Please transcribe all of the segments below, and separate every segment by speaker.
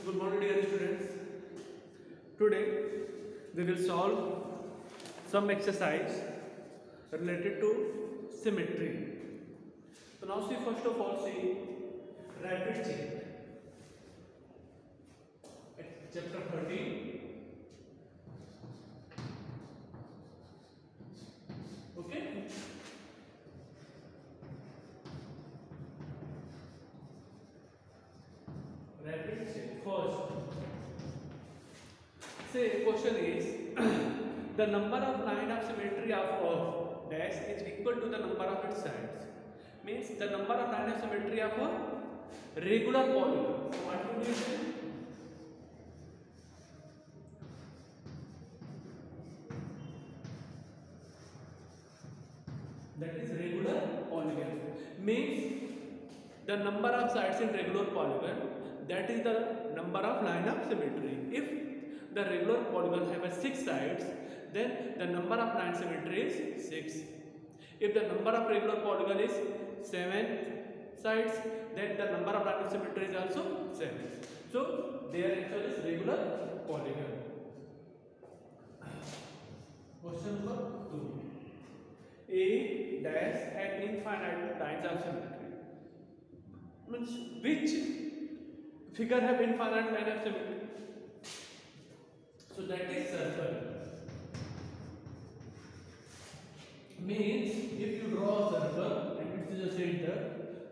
Speaker 1: Good morning, dear students. Today we will solve some exercise related to symmetry. So now see, first of all, see rapid check at chapter 13. Okay. Rapid check. First, say question is the number of line of symmetry of dash is equal to the number of its sides. Means the number of line of symmetry of a regular polygon. So what would you say? That is regular polygon. Means the number of sides in regular polygon, that is the number of line of symmetry. If the regular polygon have 6 sides, then the number of line symmetry is 6. If the number of regular polygon is 7 sides, then the number of line of symmetry is also 7. So their answer is regular polygon. Question number 2. A dash had infinite lines of symmetry. Means which figure have infinite line of symmetry? So that is circle. Means if you draw a circle and it is a center,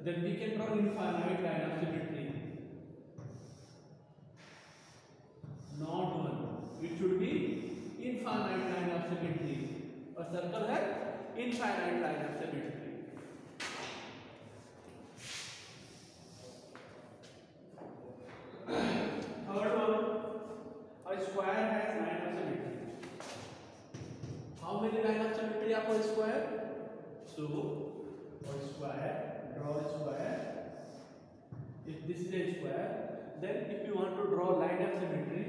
Speaker 1: then we can draw infinite line of symmetry. Not one. It should be infinite line of symmetry. A circle has infinite line of symmetry. Third one, a square has line of symmetry. How many line of symmetry are for a square? So, for a square, draw a square. If this is a square, then if you want to draw line of symmetry,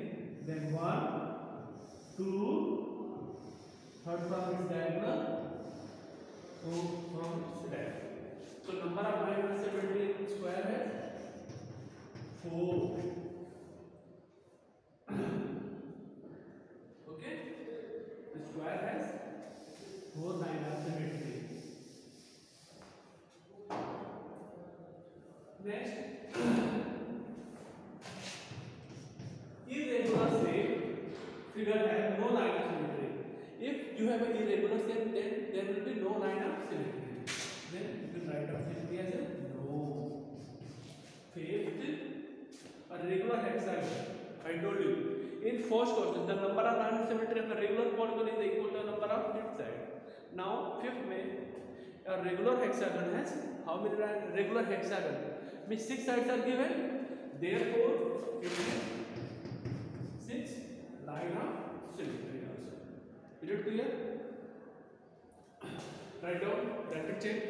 Speaker 1: then 1, 2, third from its diagonal, 2 from its diagonal. So number of line of symmetry in square is 4. Okay, the square has 4 line of symmetry. Next, irregular shape figure has no line of symmetry. If you have an irregular shape, then there will be no line of symmetry. Then you can write down simply as a no. Fifth, a regular hexagon. I told you. In first question, the number of line of symmetry of a regular polygon is equal to the number of its sides. Now, fifth में a regular hexagon has how many lines? Regular hexagon means 6 sides are given. Therefore, it is 6 line of symmetry also. Is it clear? Write down. Rapid check.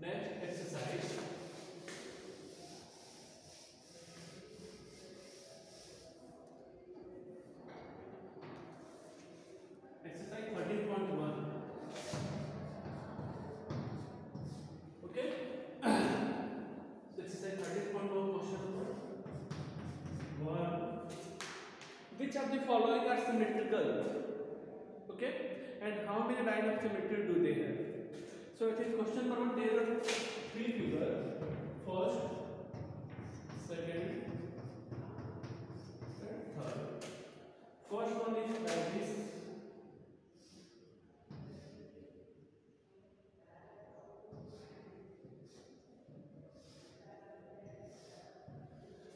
Speaker 1: Next exercise. Exercise 13.1. Okay. So exercise 13.1 question number 1. Which of the following are symmetrical? Okay. And how many line of symmetry do they have? So it is question number 1. There are 3 figures. First, second, and third. First one is like this.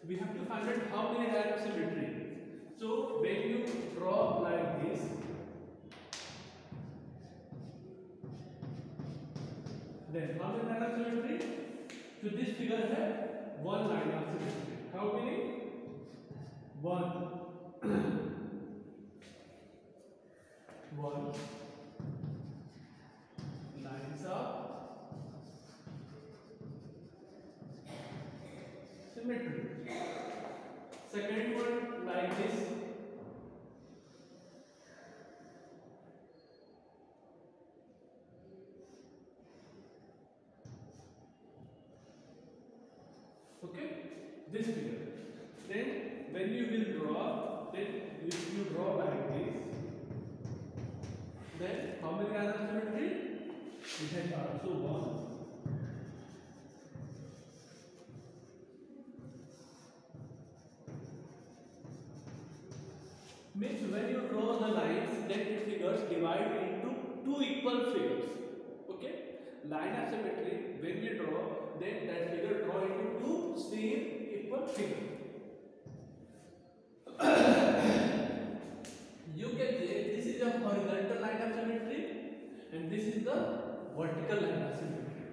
Speaker 1: We have to find out how many line of symmetry. So when you draw like this, then how many line of symmetry? So this figure has 1 line of symmetry. How many? 1. 1 lines of symmetry. Second one like this. this figure. Then when you will draw, then if you draw like this, then how many lines of symmetry? It has also one. Means when you draw the lines, then it figures divide into two equal figures. Okay? Line of symmetry, when we draw, then that figure draw into two same equal figures. You can say this is a horizontal line of symmetry and this is the vertical line of symmetry.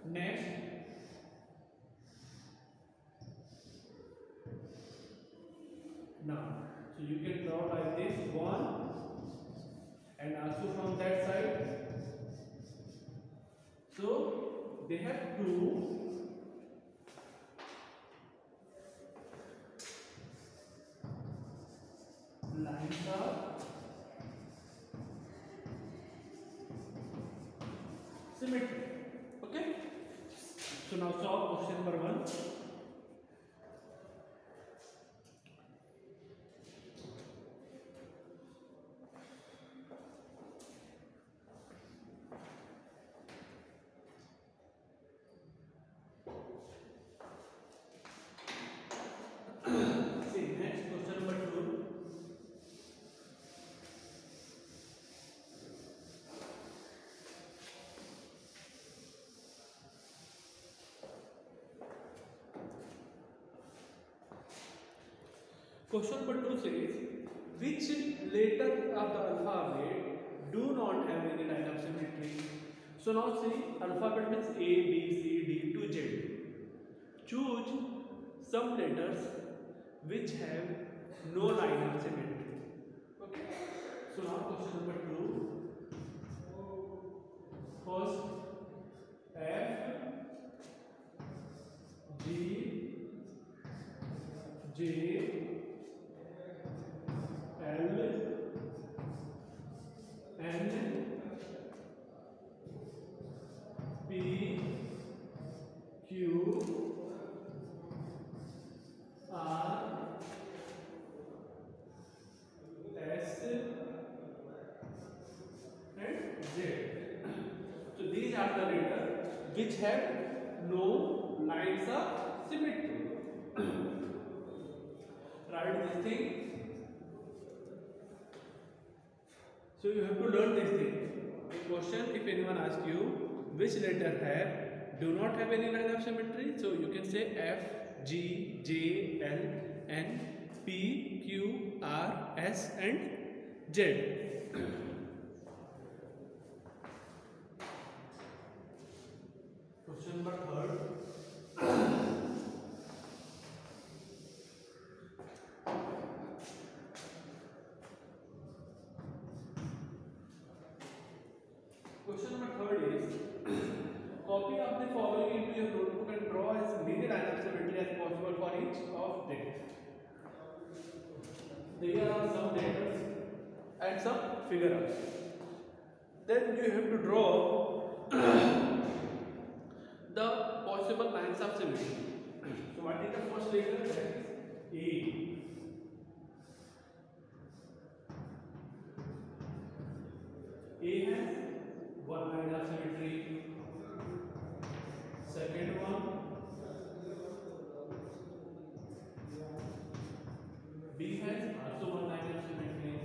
Speaker 1: Next, now, so you can draw like this one and also from that side. So they have two lines of symmetry. Okay. So now solve question number 1. Question number 2 says, which letter of the alphabet do not have any line of symmetry? So now see, alphabet means A, B, C, D to Z. Choose some letters which have no line of symmetry. Okay. So now question number 2. First, F, G, J, L, N, P, Q, R, S, and Z. So these are the letters which have no lines of symmetry. Write this thing. So you have to learn this thing. In question, if anyone asks you which letter do not have any line of symmetry, so you can say F, G, J, L, N, P, Q, R, S, and Z. Question number 3. Question number 3 is, copy of the following into your notebook and draw as many line of symmetry as possible for each of them. There are some letters and some figures. Then you have to draw the possible lines of symmetry. So what is the first letter? That is A. A has one line of symmetry. Second one, B has also one line of symmetry.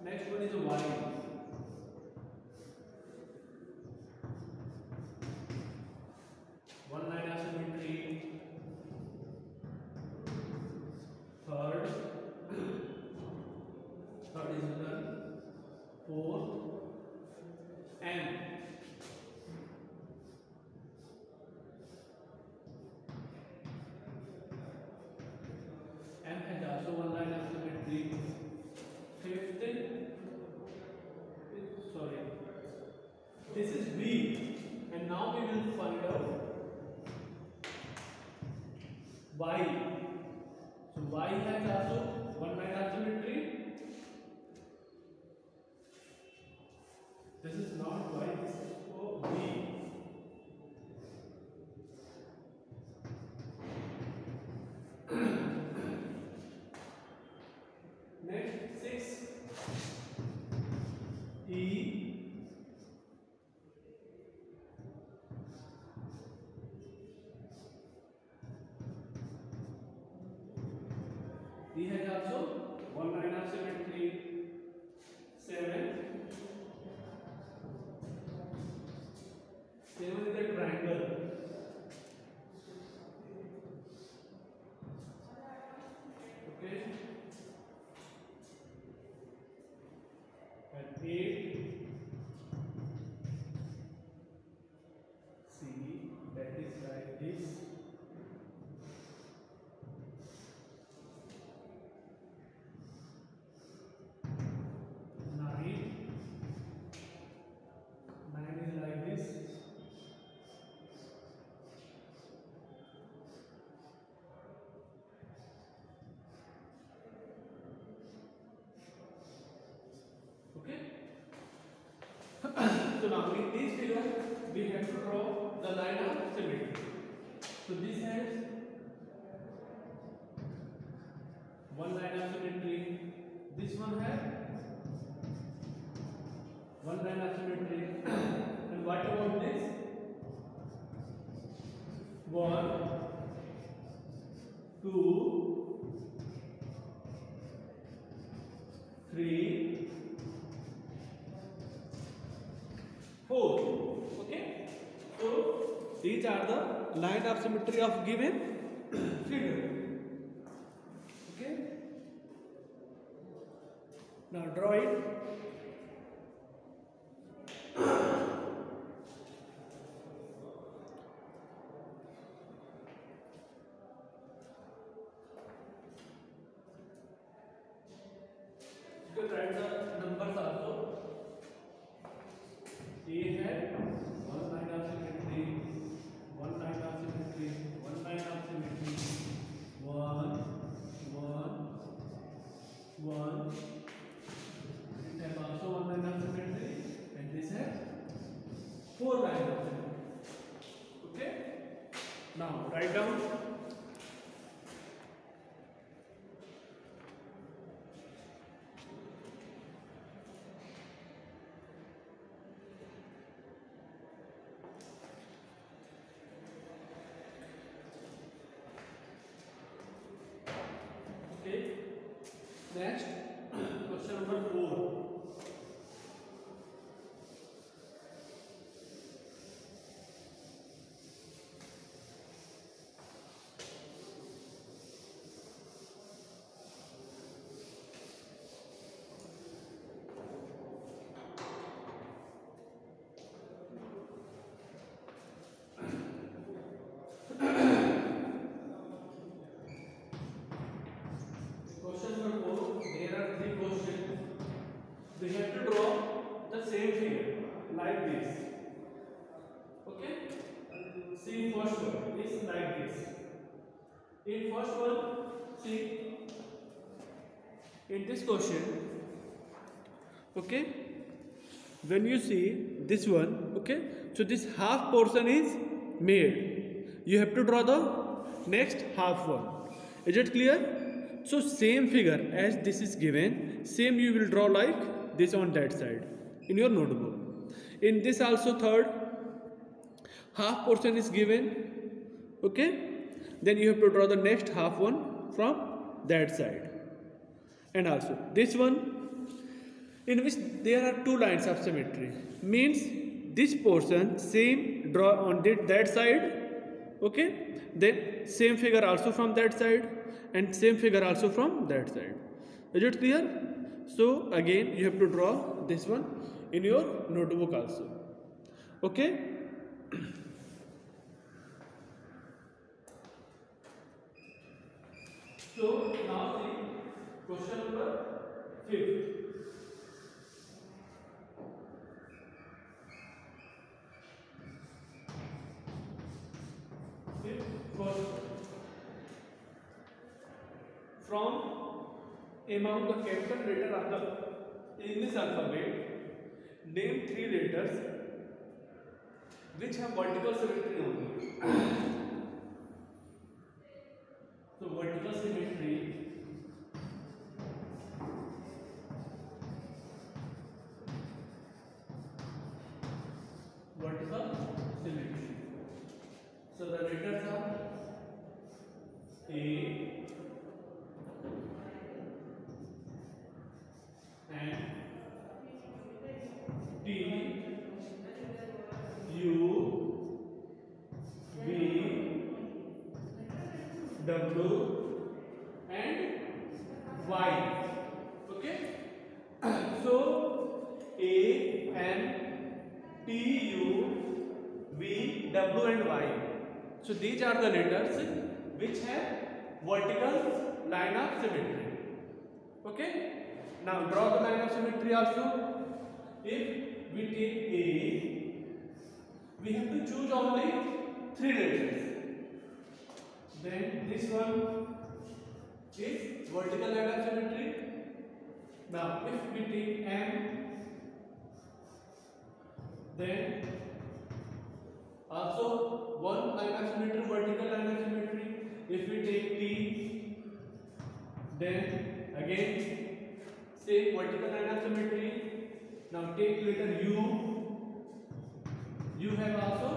Speaker 1: Next one is Y. One line of symmetry. Third is done. Fourth, M. M has also one line of symmetry. Fifth, sorry, this is B, and now we will find out Y. So Y has also one line of symmetry. So now in this figure we have to draw the line of symmetry. So this has one line of symmetry. This one has one line of symmetry. And what about this? 1, 2, 3, 4. Okay. So these are the line of symmetry of given figure. Okay. Now draw it. You can write the numbers also. A है one line of symmetry, one line of symmetry, one line of symmetry, 1, 1, 1. It has also one line of symmetry, and this has 4 lines of symmetry. Okay. Now write down. Okay. Next, question number 4. Question number 4. There are 3 questions. We have to draw the same figure like this. Okay. See, first one is like this. In first one, see, in this question, okay, when you see this one, okay, so this half portion is made. You have to draw the next half one. Is it clear? So same figure as this is given, same you will draw like this on that side in your notebook. In this also third half portion is given, okay, then you have to draw the next half one from that side. And also this one, in which there are 2 lines of symmetry, means this portion same draw on that side, okay, then same figure also from that side, and same figure also from that side. Is it clear? So again you have to draw this one in your notebook also. Okay. So now see question number 5. First, from among the capital letter of the English alphabet, name 3 letters which have vertical symmetry only. So vertical symmetry, So the letters are A and T, U, V, W and Y. Okay. So A, N, T, U, V, W and Y. So these are the letters which have vertical line of symmetry. Okay. Now draw the line of symmetry also. If we take A, we have to choose only 3 letters. Then this one is vertical line of symmetry. Now if we take M, then also one line of symmetry, vertical line of symmetry. If we take P, then again same vertical line of symmetry. Now take letter U. You have also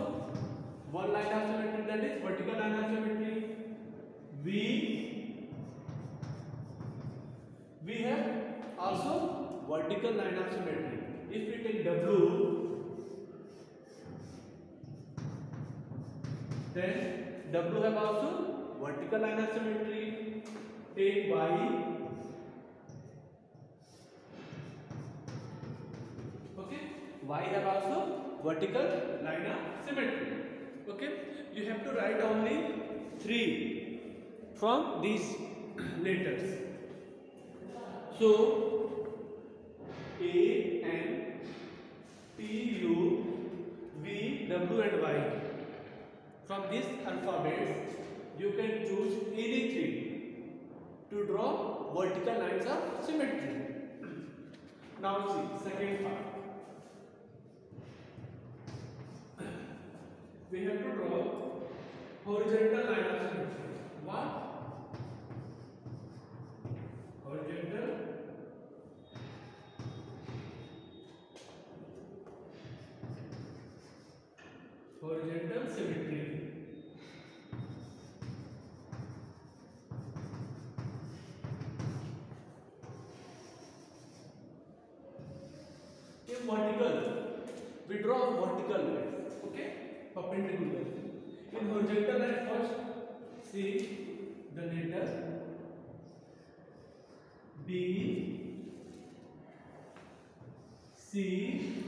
Speaker 1: one line of symmetry, that is vertical line of symmetry. V, we have also vertical line of symmetry. If we take W, then W have also vertical line of symmetry. Take Y, okay, Y have also vertical line of symmetry. Okay, you have to write only 3 from these letters. So A, N, P, U, V, W and Y. From these alphabets, you can choose any 3 to draw vertical lines of symmetry. Now see, second part. We have to draw horizontal line of symmetry. What? Horizontal symmetry. In vertical, we draw vertical lines, okay, perpendicular. In horizontal line, first see the letter B, C,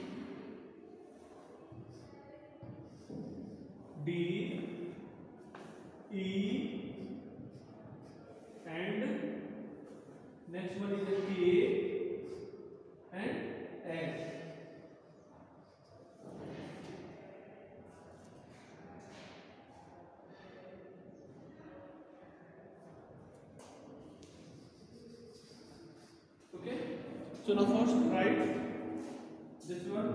Speaker 1: D, E, and next one is K and H. Okay, so now first write this one.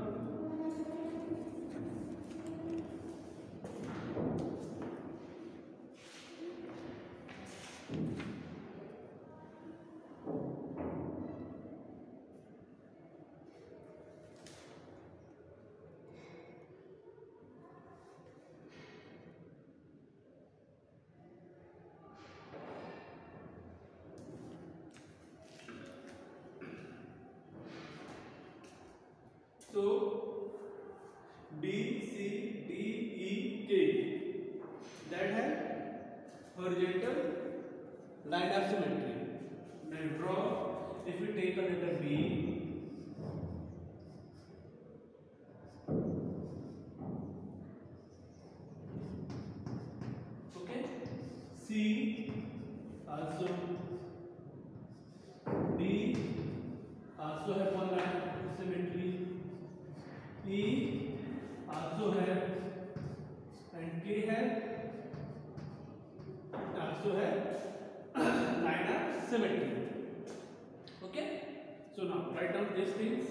Speaker 1: So B, C, D, E, K, that have horizontal line of symmetry. Now draw. If we take a letter B, okay, C also, D also have one line of symmetry. E also have, and K have also have line of symmetry. Okay, so now write down these things.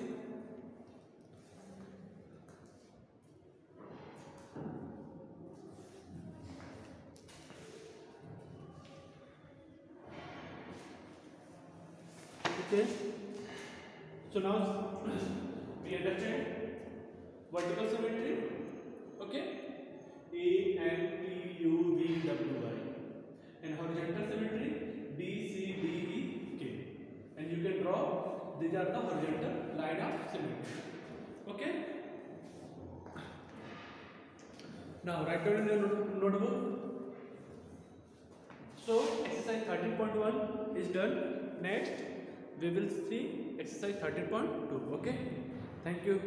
Speaker 1: Okay, so now we understand vertical symmetry, okay, A, N, P, U, V, W, Y, and horizontal symmetry B, C, D, E, K, and you can draw, these are the horizontal line of symmetry. Okay, now write down in your notebook. So exercise 13.1 is done. Next we will see exercise 13.2. okay, thank you.